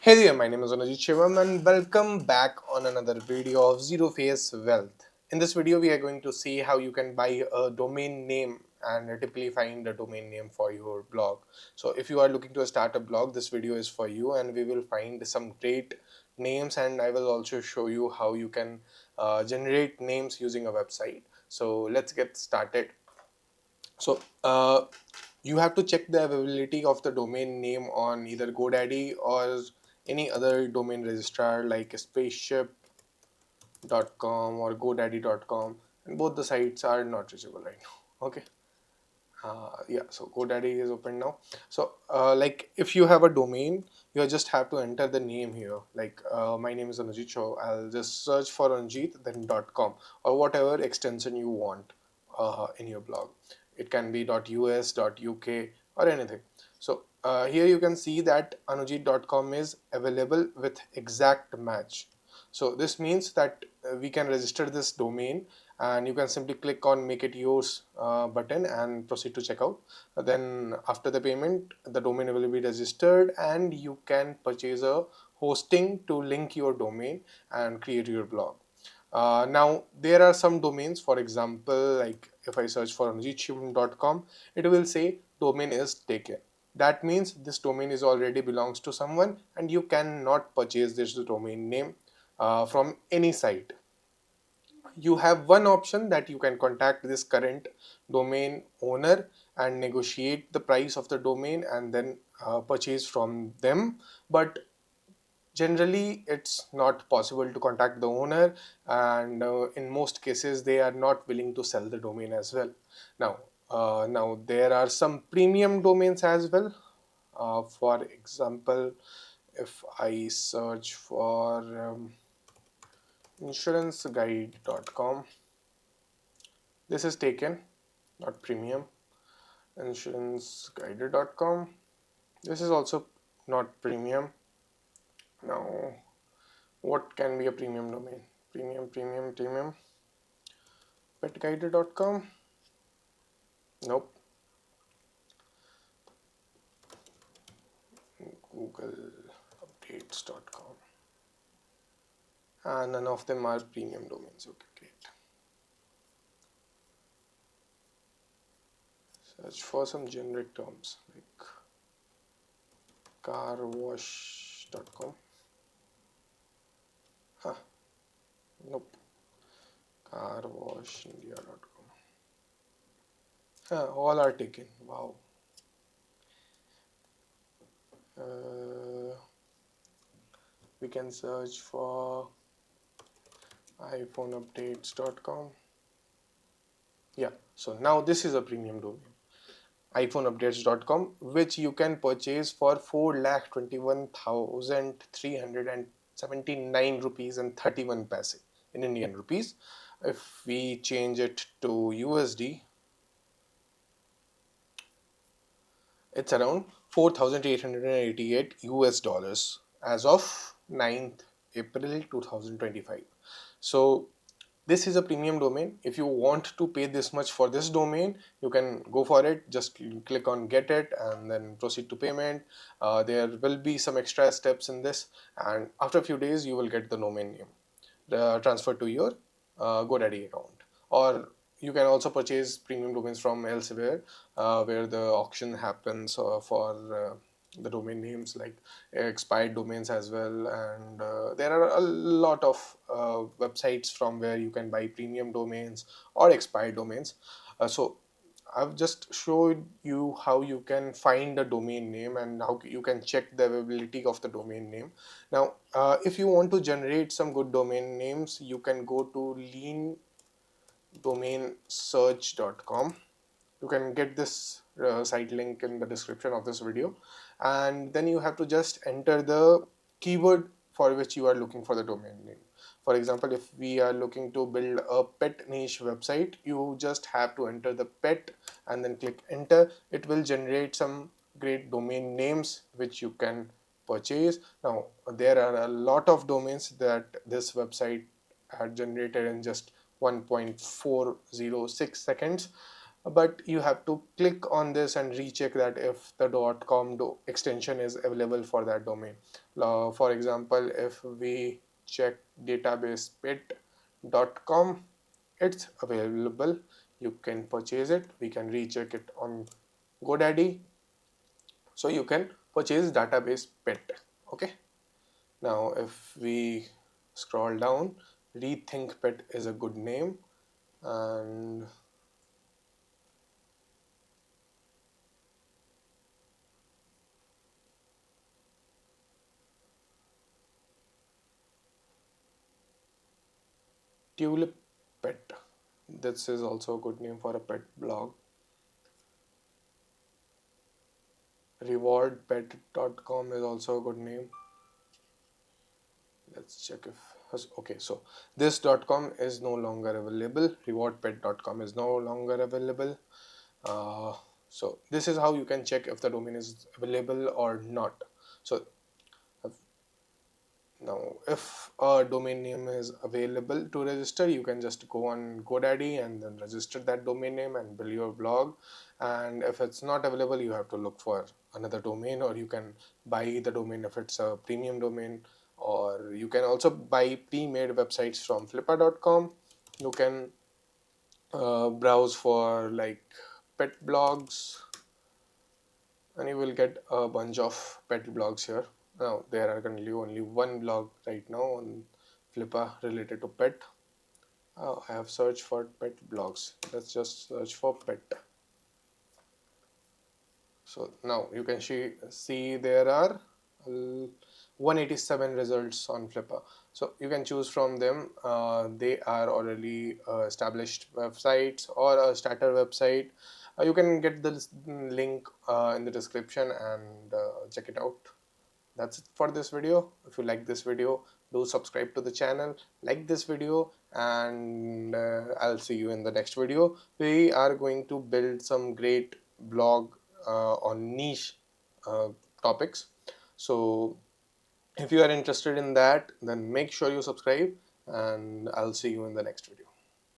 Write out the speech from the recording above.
Hey there, my name is Anujit Shivam and welcome back on another video of Zero Phase Wealth. In this video, we are going to see how you can buy a domain name and typically find a domain name for your blog. So if you are looking to start a blog, this video is for you and we will find some great names, and I will also show you how you can generate names using a website. So let's get started. So you have to check the availability of the domain name on either GoDaddy or any other domain registrar like spaceship.com or godaddy.com, and both the sites are not reachable right now. Okay. Yeah, so GoDaddy is open now. So like if you have a domain, you just have to enter the name here. Like my name is Anujit, so I'll just search for Anujit then .com or whatever extension you want in your blog. It can be .us, .uk or anything. So here you can see that anujit.com is available with exact match. So this means that we can register this domain, and you can simply click on make it yours button and proceed to checkout. Then after the payment, the domain will be registered and you can purchase a hosting to link your domain and create your blog. Now there are some domains, for example, like if I search for anujitshivam.com, it will say domain is taken. That means this domain is already belongs to someone and you cannot purchase this domain name from any site. You have one option that you can contact this current domain owner and negotiate the price of the domain and then purchase from them, but generally it's not possible to contact the owner, and in most cases they are not willing to sell the domain as well. Now there are some premium domains as well. For example, if I search for insuranceguide.com, this is taken, not premium. Insuranceguide.com, this is also not premium. Now what can be a premium domain? Premium. Petguide.com, nope. Googleupdates.com, none of them are premium domains. Okay, great. Search for some generic terms like carwash.com. Nope. Carwashindia.com. All are taken. Wow. We can search for iPhoneupdates.com. Yeah, so now this is a premium domain, iPhoneupdates.com, which you can purchase for 4,21,379 rupees and 31 paise in Indian rupees. If we change it to USD, it's around 4,888 US dollars as of 9th April 2025. So this is a premium domain. If you want to pay this much for this domain, you can go for it. Just click on get it and then proceed to payment. There will be some extra steps in this, and after a few days you will get the domain name transferred to your GoDaddy account. Or you can also purchase premium domains from elsewhere where the auction happens for the domain names, like expired domains as well. And there are a lot of websites from where you can buy premium domains or expired domains. So I've just showed you how you can find a domain name and how you can check the availability of the domain name. Now, if you want to generate some good domain names, you can go to leandomainsearch.com. You can get this site link in the description of this video, and then you have to just enter the keyword for which you are looking for the domain name. For example, if we are looking to build a pet niche website, you just have to enter the pet and then click enter. It will generate some great domain names which you can purchase. Now there are a lot of domains that this website had generated in just 1.406 seconds. but you have to click on this and recheck that if the .com extension is available for that domain. For example, if we check database pet.com, it's available, you can purchase it. We can recheck it on GoDaddy, so you can purchase database pet. Okay, now if we scroll down, rethink pet is a good name, and tulip pet, this is also a good name for a pet blog. Rewardpet.com is also a good name. Let's check if, okay, so this .com is no longer available. Rewardpet.com is no longer available. uh, so this is how you can check if the domain is available or not. So now, if a domain name is available to register, you can just go on GoDaddy and then register that domain name and build your blog. And if it's not available, you have to look for another domain, or you can buy the domain if it's a premium domain, or you can also buy pre-made websites from flippa.com. You can browse for like pet blogs, and you will get a bunch of pet blogs here. Now there are currently only one blog right now on Flippa related to pet. I have searched for pet blogs. Let's just search for pet. So now you can see there are 187 results on Flippa. So you can choose from them. They are already established websites or a starter website. You can get the link in the description and check it out. That's it for this video. If you like this video, do subscribe to the channel, like this video, and I'll see you in the next video. We are going to build some great blog on niche uh, topics. So if you are interested in that, then make sure you subscribe, and I'll see you in the next video.